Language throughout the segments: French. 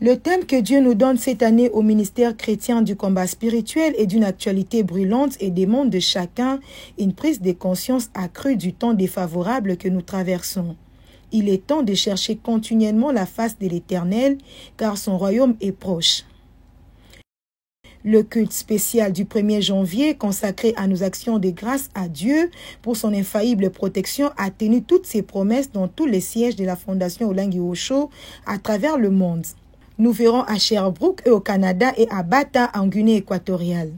Le thème que Dieu nous donne cette année au ministère chrétien du combat spirituel est d'une actualité brûlante et demande de chacun une prise de conscience accrue du temps défavorable que nous traversons. Il est temps de chercher continuellement la face de l'Éternel, car son royaume est proche. Le culte spécial du 1er janvier, consacré à nos actions de grâce à Dieu pour son infaillible protection, a tenu toutes ses promesses dans tous les sièges de la Fondation Olengi Osho à travers le monde. Nous verrons à Sherbrooke et au Canada et à Bata en Guinée équatoriale.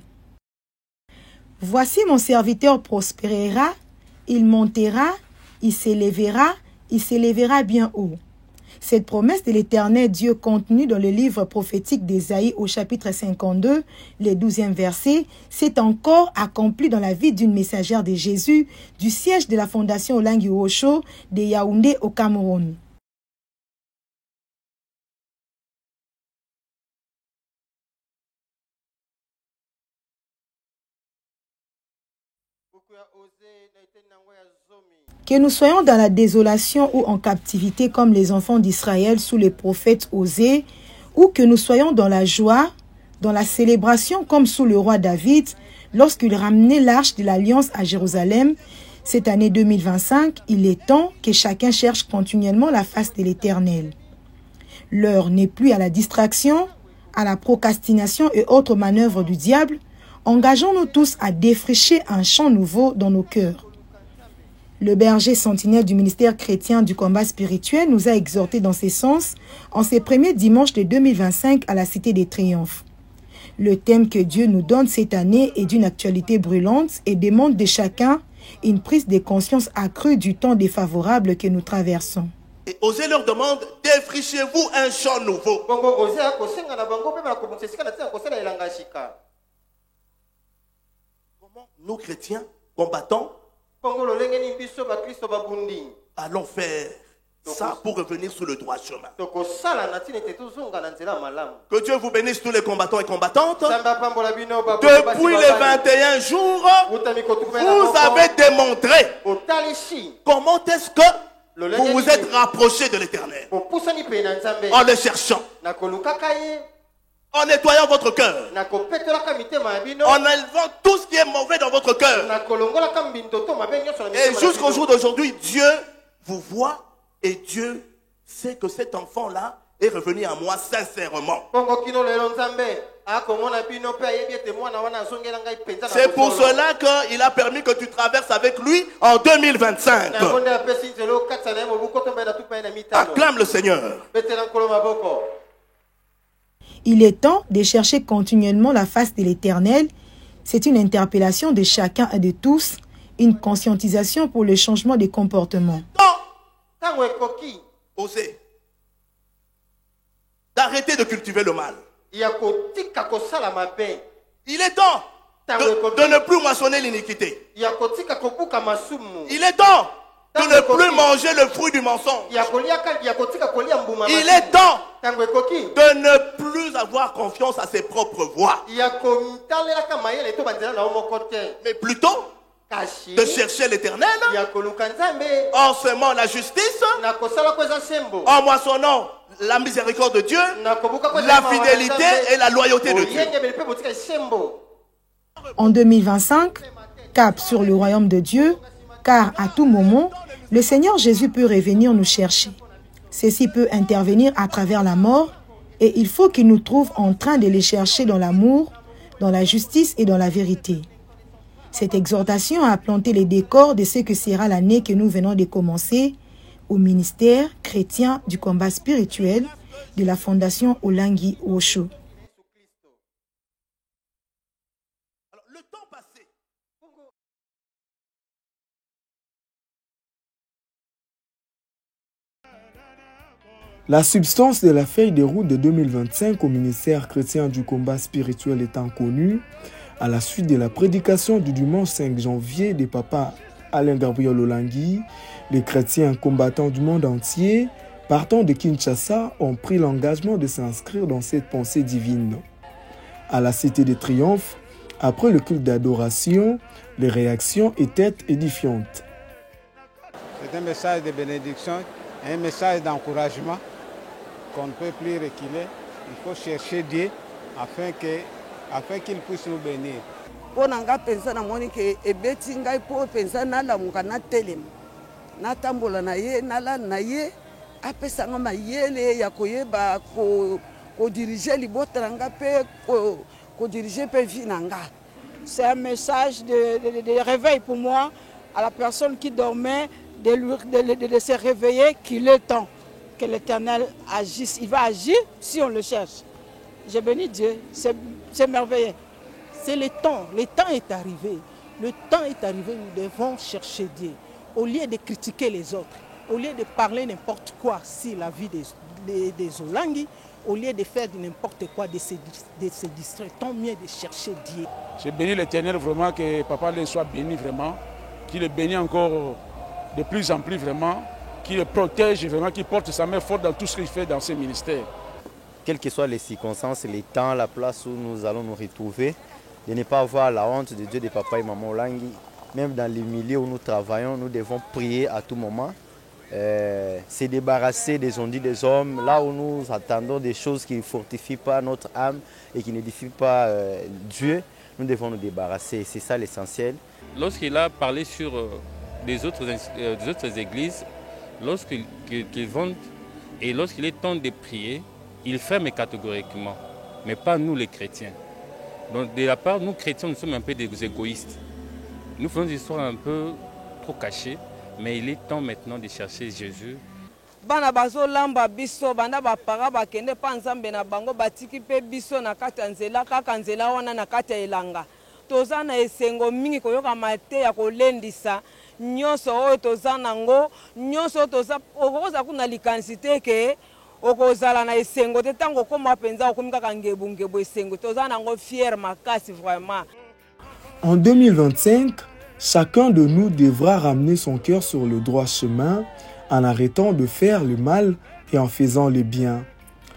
Voici mon serviteur prospérera, il montera, il s'élèvera bien haut. Cette promesse de l'Éternel Dieu contenue dans le livre prophétique d'Ésaïe au chapitre 52, le 12e verset, s'est encore accomplie dans la vie d'une messagère de Jésus du siège de la Fondation Olengi Osho de Yaoundé au Cameroun. Que nous soyons dans la désolation ou en captivité comme les enfants d'Israël sous les prophètes Osée, ou que nous soyons dans la joie, dans la célébration comme sous le roi David, lorsqu'il ramenait l'arche de l'Alliance à Jérusalem, cette année 2025, il est temps que chacun cherche continuellement la face de l'Éternel. L'heure n'est plus à la distraction, à la procrastination et autres manœuvres du diable. Engageons-nous tous à défricher un champ nouveau dans nos cœurs. Le berger sentinelle du ministère chrétien du combat spirituel nous a exhortés dans ce sens en ces premiers dimanches de 2025 à la Cité des Triomphes. Le thème que Dieu nous donne cette année est d'une actualité brûlante et demande de chacun une prise de conscience accrue du temps défavorable que nous traversons. Et Osée leur demande, défrichez-vous un champ nouveau. Comment nous chrétiens, combattants, allons faire ça pour revenir sur le droit chemin. Que Dieu vous bénisse tous les combattants et combattantes. Depuis les 21 jours, vous avez démontré comment est-ce que vous vous êtes rapprochés de l'Éternel. En le cherchant. En nettoyant votre cœur, en enlevant tout ce qui est mauvais dans votre cœur. Et jusqu'au jour d'aujourd'hui, Dieu vous voit et Dieu sait que cet enfant-là est revenu à moi sincèrement. C'est pour cela qu'il a permis que tu traverses avec lui en 2025. Acclame le Seigneur. Il est temps de chercher continuellement la face de l'Éternel. C'est une interpellation de chacun et de tous, une conscientisation pour le changement des comportements. Osez d'arrêter de cultiver le mal. Il est temps de ne plus moissonner l'iniquité. Il est temps de ne plus manger le fruit du mensonge. Il est temps de ne plus avoir confiance à ses propres voies. Mais plutôt de chercher l'Éternel en semant la justice, en moissonnant la miséricorde de Dieu, la fidélité et la loyauté de Dieu. En 2025, cap sur le royaume de Dieu, car à tout moment, le Seigneur Jésus peut revenir nous chercher. Ceci peut intervenir à travers la mort et il faut qu'il nous trouve en train de les chercher dans l'amour, dans la justice et dans la vérité. Cette exhortation a planté les décors de ce que sera l'année que nous venons de commencer au ministère chrétien du combat spirituel de la Fondation Olengi Osho. La substance de la feuille de route de 2025 au ministère chrétien du combat spirituel étant connue, à la suite de la prédication du dimanche 5 janvier de Papa Alain Gabriel Olengi, les chrétiens combattants du monde entier, partant de Kinshasa, ont pris l'engagement de s'inscrire dans cette pensée divine. À la Cité des Triomphes, après le culte d'adoration, les réactions étaient édifiantes. C'est un message de bénédiction, un message d'encouragement qu'on ne peut plus reculer Il faut chercher Dieu afin qu'il puisse nous bénir. Pour nga pensa na moni ke ebeti ngai po pensa na la muka na telem na tambola na ye na la na ye apesa nga mayele ya koyeba ko diriger libota nga pe ko diriger pe vie nanga. C'est un message de réveil pour moi à la personne qui dormait de se réveiller qu'il est temps que l'Éternel agisse. Il va agir si on le cherche. Je bénis Dieu, c'est merveilleux. C'est le temps est arrivé. Le temps est arrivé, nous devons chercher Dieu. Au lieu de critiquer les autres, au lieu de parler n'importe quoi sur la vie des Olangi, au lieu de faire n'importe quoi, de se distraire, tant mieux de chercher Dieu. Je bénis l'Éternel vraiment, que Papa le soit béni vraiment, qu'il le bénisse encore de plus en plus vraiment, qu'il le protège vraiment, qu'il porte sa main forte dans tout ce qu'il fait dans ses ministères. Quelles que soient les circonstances, les temps, la place où nous allons nous retrouver, de ne pas avoir la honte de Dieu de Papa et Maman Olangi. Même dans les milieux où nous travaillons, nous devons prier à tout moment, se débarrasser des ondits des hommes, là où nous attendons des choses qui ne fortifient pas notre âme et qui n'édifient pas Dieu, nous devons nous débarrasser. C'est ça l'essentiel. Lorsqu'il a parlé sur des autres églises, lorsqu'ils vont et lorsqu'il est temps de prier, il ferme catégoriquement, mais pas nous les chrétiens. Donc de la part, nous chrétiens, nous sommes un peu des égoïstes. Nous faisons des histoires un peu trop cachées, mais il est temps maintenant de chercher Jésus. Bana bazo lamba biso banda bapara bakende pa nzambe na bango batiki pe biso na kati ya nzela kaka nzela wana na kati ya elanga. Toza na esengo mingi koyoka mate ya kolendisa nyonso oyo toza nango nyonso toza okoza kuna likansite ke okozala na esengo te tango koma penza okomi kaka ngebungebu esengo toza nango fier makasi vraiment. En 2025, chacun de nous devra ramener son cœur sur le droit chemin en arrêtant de faire le mal et en faisant le bien.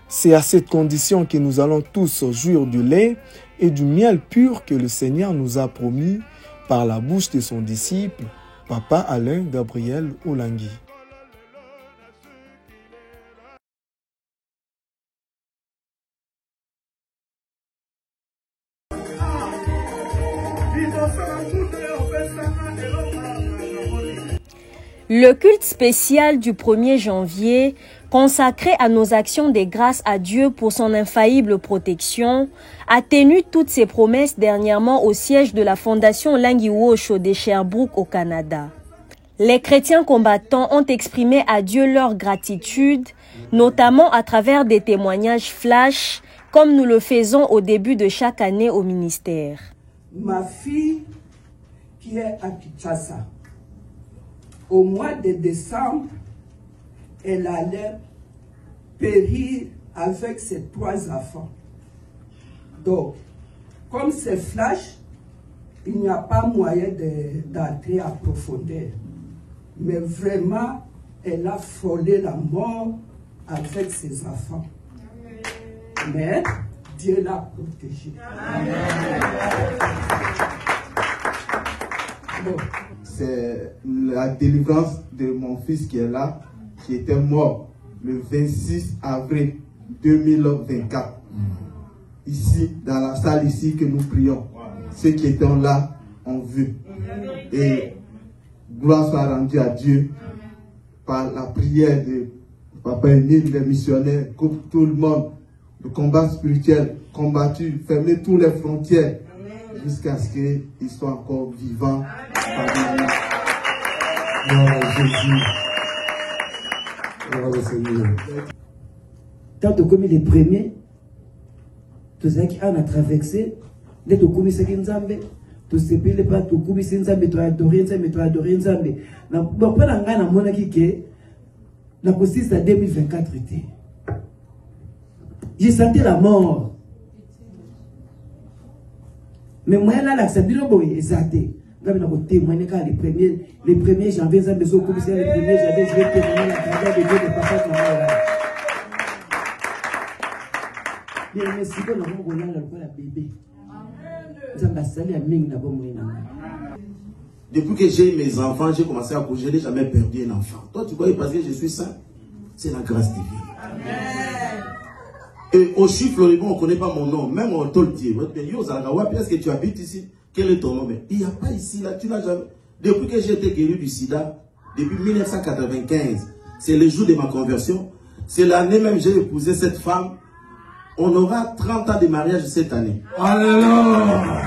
C'est à cette condition que nous allons tous jouir du lait et du miel pur que le Seigneur nous a promis par la bouche de son disciple, Papa Alain Gabriel Olangi. Le culte spécial du 1er janvier, consacré à nos actions de grâce à Dieu pour son infaillible protection, a tenu toutes ses promesses dernièrement au siège de la Fondation Olangi Wosho de Sherbrooke au Canada. Les chrétiens combattants ont exprimé à Dieu leur gratitude, notamment à travers des témoignages flash, comme nous le faisons au début de chaque année au ministère. Ma fille qui est à Kinshasa, au mois de décembre, elle allait périr avec ses 3 enfants. Donc, comme c'est flash, il n'y a pas moyen d'entrer en profondeur. Mais vraiment, elle a frôlé la mort avec ses enfants. Mais Dieu l'a protégée. Bon. C'est la délivrance de mon fils qui est là, qui était mort le 26 avril 2024. Ici, dans la salle ici que nous prions. Ceux qui étaient là ont vu. Et gloire soit rendue à Dieu par la prière de Papa Émile, les missionnaires, tout le monde, le combat spirituel combattu, fermer toutes les frontières jusqu'à ce qu'ils soient encore vivants parmi nous. Jésus. Quand tu as commis les premiers, tu sais qu'on a traversé, dès que tu as commis ce qu'il y a, tu sais pas, tu as commis ce qu'il y a, tu as adoré, tu as adoré. Donc, pendant que tu as monnaie, la consiste à 2024. J'ai senti la mort. Mais moi, là, l'accepter le boy, exacté. Quand on a témoigné quand les premiers janvier, ça me sont commissaires, les premiers janvier, je vais témoigner la grandeur de Dieu de papa qui m'a là. Bien, mais si on a un bon là, on a bébé. Ça m'a salé à ming d'abord moi. Depuis que j'ai eu mes enfants, j'ai commencé à bouger, je n'ai jamais perdu un enfant. Toi, tu crois parce que je suis saint? C'est la grâce divine. Et au chiffre, on ne connaît pas mon nom. Même on te le dit. Est-ce que tu habites ici? Quel est ton nom? Mais il n'y a pas ici, là. Tu n'as jamais. Depuis que j'ai été guéri du sida, depuis 1995, c'est le jour de ma conversion. C'est l'année même que j'ai épousé cette femme. On aura 30 ans de mariage cette année. Alléluia!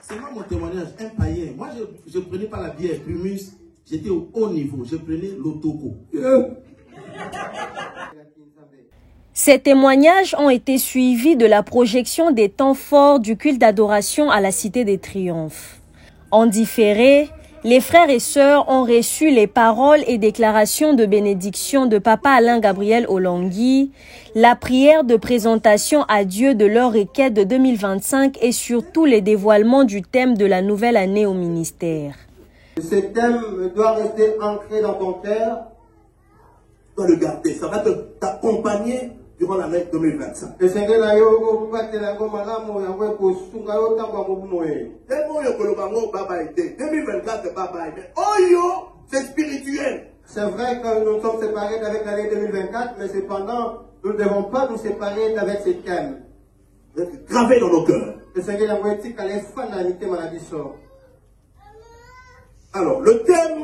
C'est moi mon témoignage, un païen. Moi, je ne prenais pas la bière Primus. J'étais au haut niveau. Je prenais l'Otoko. Ces témoignages ont été suivis de la projection des temps forts du culte d'adoration à la Cité des Triomphes. En différé, les frères et sœurs ont reçu les paroles et déclarations de bénédiction de Papa Alain Gabriel Olangui, la prière de présentation à Dieu de leur requête de 2025 et surtout les dévoilements du thème de la nouvelle année au ministère. Ce thème doit rester ancré dans ton cœur. Tu dois le garder. Ça va t'accompagner durant l'année 2025. C'est spirituel. C'est vrai que nous sommes séparés avec l'année 2024, mais cependant, nous ne devons pas nous séparer avec ces thèmes. Gravés dans nos cœurs. Alors, le thème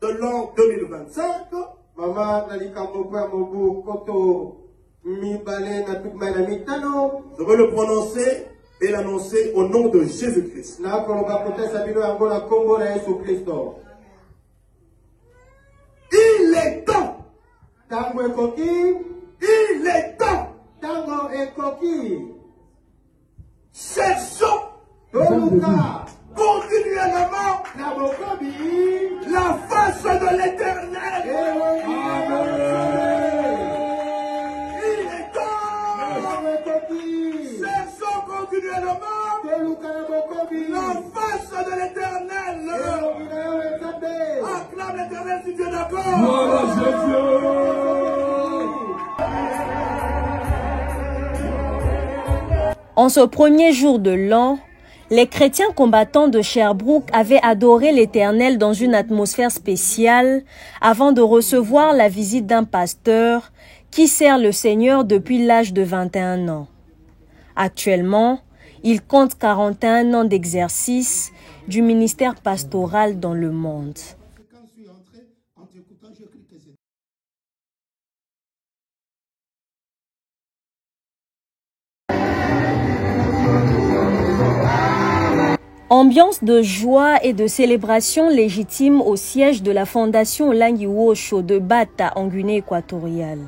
de l'an 2025, je veux le prononcer et l'annoncer au nom de Jésus-Christ. Il est temps. Il est temps. Cherchons continuellement la face de l'Éternel. Il est temps. Cherchons continuellement la face de l'Éternel. Acclame l'Éternel si tu es d'accord. En ce premier jour de l'an, les chrétiens combattants de Sherbrooke avaient adoré l'Éternel dans une atmosphère spéciale avant de recevoir la visite d'un pasteur qui sert le Seigneur depuis l'âge de 21 ans. Actuellement, il compte 41 ans d'exercice du ministère pastoral dans le monde. Ambiance de joie et de célébration légitime au siège de la Fondation Olangi Wosho de Bata en Guinée équatoriale.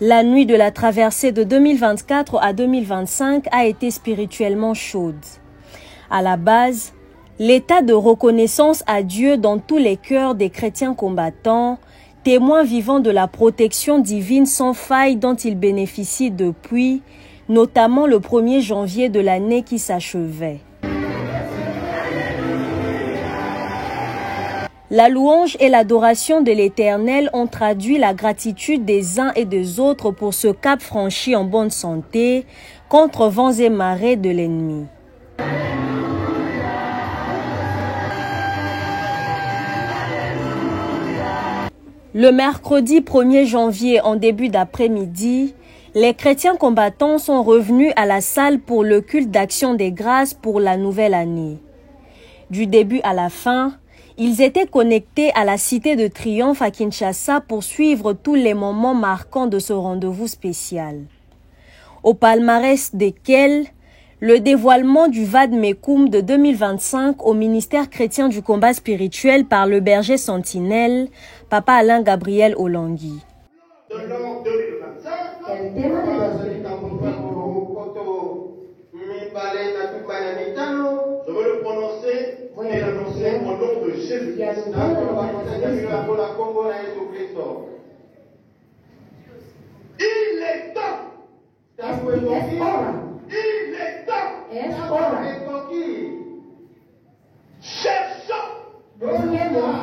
La nuit de la traversée de 2024 à 2025 a été spirituellement chaude. À la base, l'état de reconnaissance à Dieu dans tous les cœurs des chrétiens combattants, témoins vivants de la protection divine sans faille dont ils bénéficient depuis, notamment le 1er janvier de l'année qui s'achevait. La louange et l'adoration de l'Éternel ont traduit la gratitude des uns et des autres pour ce cap franchi en bonne santé contre vents et marées de l'ennemi. Le mercredi 1er janvier en début d'après-midi, les chrétiens combattants sont revenus à la salle pour le culte d'action des grâces pour la nouvelle année. Du début à la fin, ils étaient connectés à la Cité de Triomphe à Kinshasa pour suivre tous les moments marquants de ce rendez-vous spécial. Au palmarès desquels, le dévoilement du Vad Mekoum de 2025 au ministère chrétien du combat spirituel par le berger sentinelle, Papa Alain Gabriel Olangui. De l'an 2025, je veux le prononcer et l'annoncer au nom de Jésus-Christ. Il est temps. Il est temps. Cherchons continuellement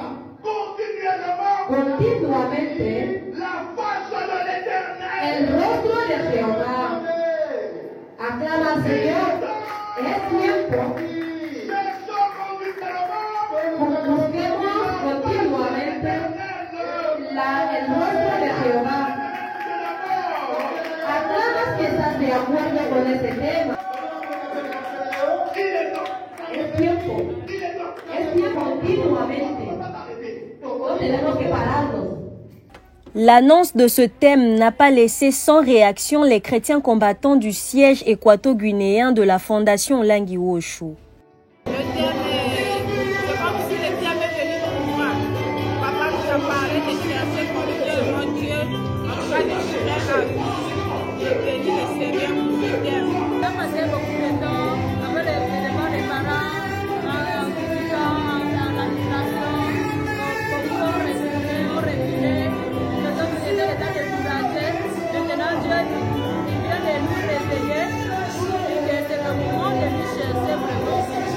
la face de l'Éternel. Aclama al Señor, es tiempo. Busquemos continuamente estás de acuerdo con ese tema. Es tiempo continuamente. No tenemos que pararnos. L'annonce de ce thème n'a pas laissé sans réaction les chrétiens combattants du siège équato-guinéen de la Fondation Olangi Osho.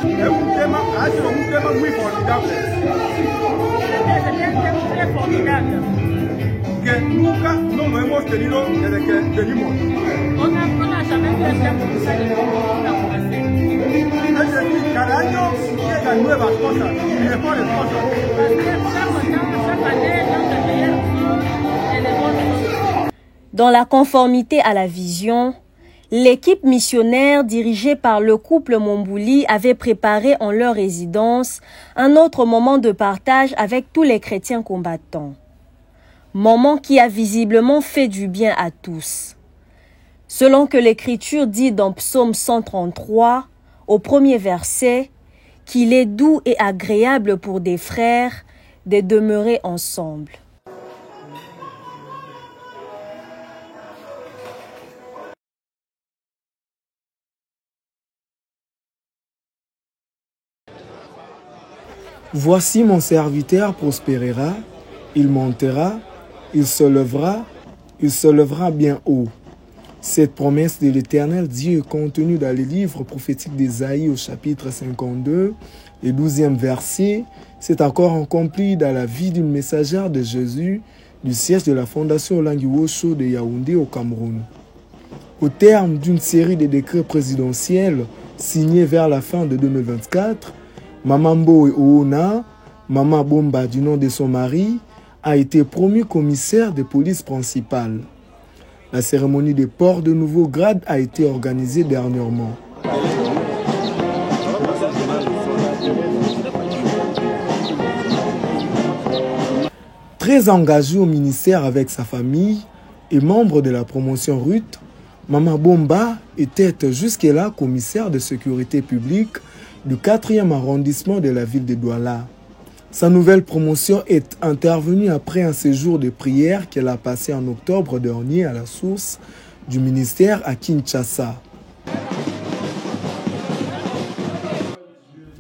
Es un tema, ha sido un tema muy formidable. Es formidable. Que nunca no lo hemos tenido desde que venimos. Es decir, cada año llegan nuevas cosas y mejores cosas. Dans la conformité à la vision, l'équipe missionnaire dirigée par le couple Mombouli avait préparé en leur résidence un autre moment de partage avec tous les chrétiens combattants. Moment qui a visiblement fait du bien à tous. Selon que l'Écriture dit dans Psaume 133, au premier verset, qu'il est doux et agréable pour des frères de demeurer ensemble. Voici mon serviteur prospérera, il montera, il se lèvera bien haut. Cette promesse de l'Éternel Dieu contenue dans le livre prophétique d'Ésaïe au chapitre 52 et 12e verset s'est encore accomplie dans la vie d'une messagère de Jésus du siège de la Fondation Olangi Osho de Yaoundé au Cameroun. Au terme d'une série de décrets présidentiels signés vers la fin de 2024, Maman Mbowe Oona, Maman Bomba du nom de son mari, a été promue commissaire de police principale. La cérémonie de port de nouveau grade a été organisée dernièrement. Très engagé au ministère avec sa famille et membre de la promotion RUT, Maman Bomba était jusque-là commissaire de sécurité publique du 4e arrondissement de la ville de Douala. Sa nouvelle promotion est intervenue après un séjour de prière qu'elle a passé en octobre dernier à la source du ministère à Kinshasa.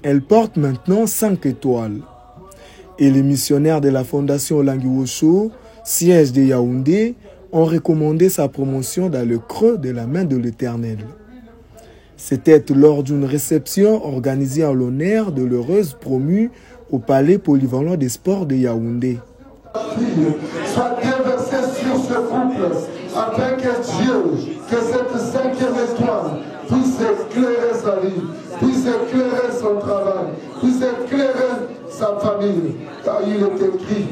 Elle porte maintenant 5 étoiles. Et les missionnaires de la Fondation Olangi Osho, siège de Yaoundé, ont recommandé sa promotion dans le creux de la main de l'Éternel. C'était lors d'une réception organisée en l'honneur de l'heureuse promue au palais polyvalent des sports de Yaoundé. Soit déversée sur ce couple, afin que Dieu, que cette 5e étoile puisse éclairer sa vie, puisse éclairer son travail, puisse éclairer sa famille. Car il est écrit,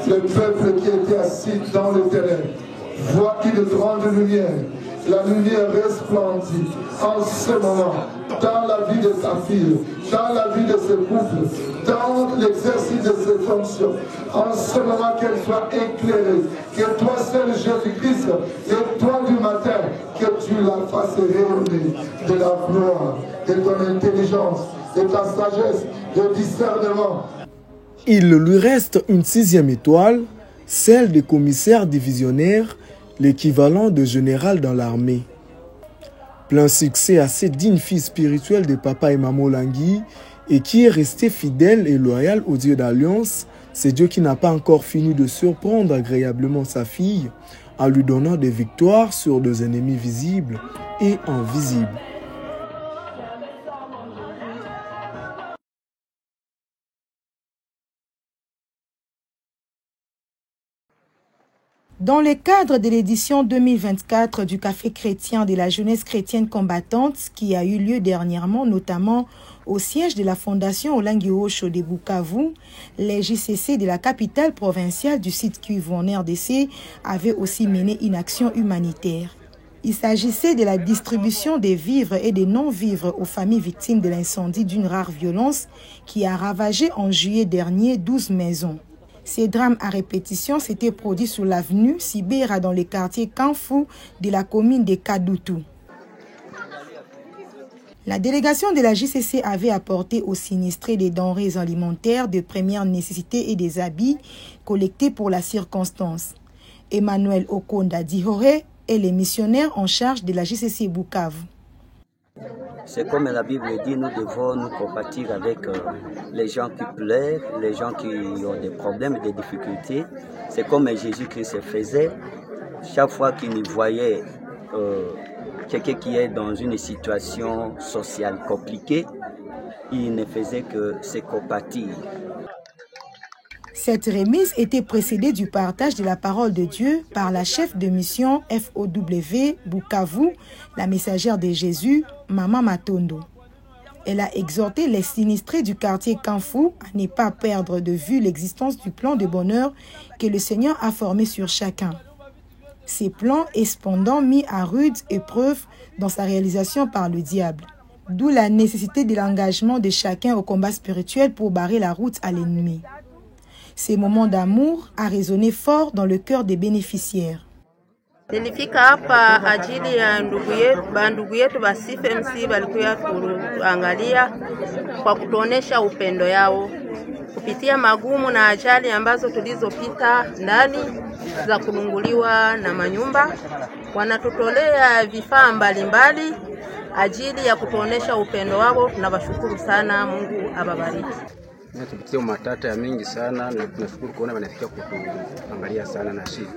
le peuple qui était assis dans le ténèbres voit une grande lumière. La lumière resplendit en ce moment dans la vie de sa fille, dans la vie de ce couple, dans l'exercice de ses fonctions. En ce moment qu'elle soit éclairée, que toi seul Jésus-Christ, l'étoile du matin, que tu la fasses rayonner de la gloire, de ton intelligence, de ta sagesse, de discernement. Il lui reste une 6e étoile, celle des commissaires divisionnaires, l'équivalent de général dans l'armée. Plein succès à cette digne fille spirituelle de Papa et Maman Olangi et qui est restée fidèle et loyale au Dieu d'Alliance, c'est Dieu qui n'a pas encore fini de surprendre agréablement sa fille en lui donnant des victoires sur des ennemis visibles et invisibles. Dans le cadre de l'édition 2024 du Café chrétien de la jeunesse chrétienne combattante qui a eu lieu dernièrement, notamment au siège de la Fondation Olangi Osho de Bukavu, les JCC de la capitale provinciale du site Kivu en RDC avaient aussi mené une action humanitaire. Il s'agissait de la distribution des vivres et des non-vivres aux familles victimes de l'incendie d'une rare violence qui a ravagé en juillet dernier 12 maisons. Ces drames à répétition s'étaient produits sur l'avenue Sibera dans le quartier Kanfou de la commune de Kadoutou. La délégation de la JCC avait apporté aux sinistrés des denrées alimentaires de première nécessité et des habits collectés pour la circonstance. Emmanuel Okonda Dihore est le missionnaire en charge de la JCC Bukavu. C'est comme la Bible dit, nous devons nous compatir avec les gens qui pleurent, les gens qui ont des problèmes, des difficultés. C'est comme Jésus-Christ faisait. Chaque fois qu'il voyait quelqu'un qui est dans une situation sociale compliquée, il ne faisait que se compatir. Cette remise était précédée du partage de la parole de Dieu par la chef de mission FOW Bukavu, la messagère de Jésus, Maman Matondo. Elle a exhorté les sinistrés du quartier Kanfou à ne pas perdre de vue l'existence du plan de bonheur que le Seigneur a formé sur chacun. Ces plans est cependant mis à rude épreuve dans sa réalisation par le diable. D'où la nécessité de l'engagement de chacun au combat spirituel pour barrer la route à l'ennemi. Ces moments d'amour a résonné fort dans le cœur des bénéficiaires. Nilifika hapa ajili ya ndugu yetu wa CFMC walikuja kuangalia kwa kutuonesha upendo yao kupitia magumu na ajali ambazo tulizopita ndani za kulunguliwa na manyumba. Wanatutolea vifaa mbalimbali ajili ya kutuonesha upendo wao. Tunawashukuru sana, Mungu awabariki. Tupitia matata ya mingi sana na tunashukuru kuona wanafikia kutuangalia sana na shida.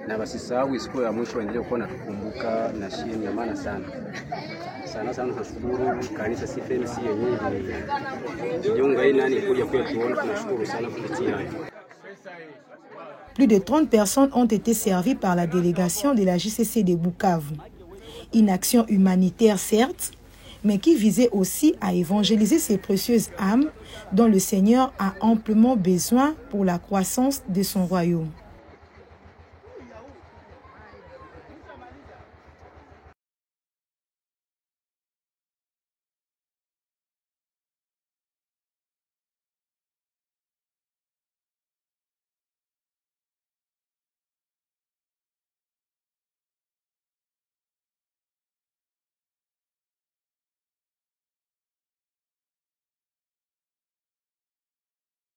Na basisahau siku ya mwisho waendelee kuwa natukumbuka na shida ni maana sana. Sana tunashukuru kanisa CFMC yenyewe. Jiunga hii nani kuja kwetu, tunashukuru sana kupitia hayo. Plus de 30 personnes ont été servies par la délégation de la JCC de Bukavu. Une action humanitaire certes, mais qui visait aussi à évangéliser ces précieuses âmes dont le Seigneur a amplement besoin pour la croissance de son royaume.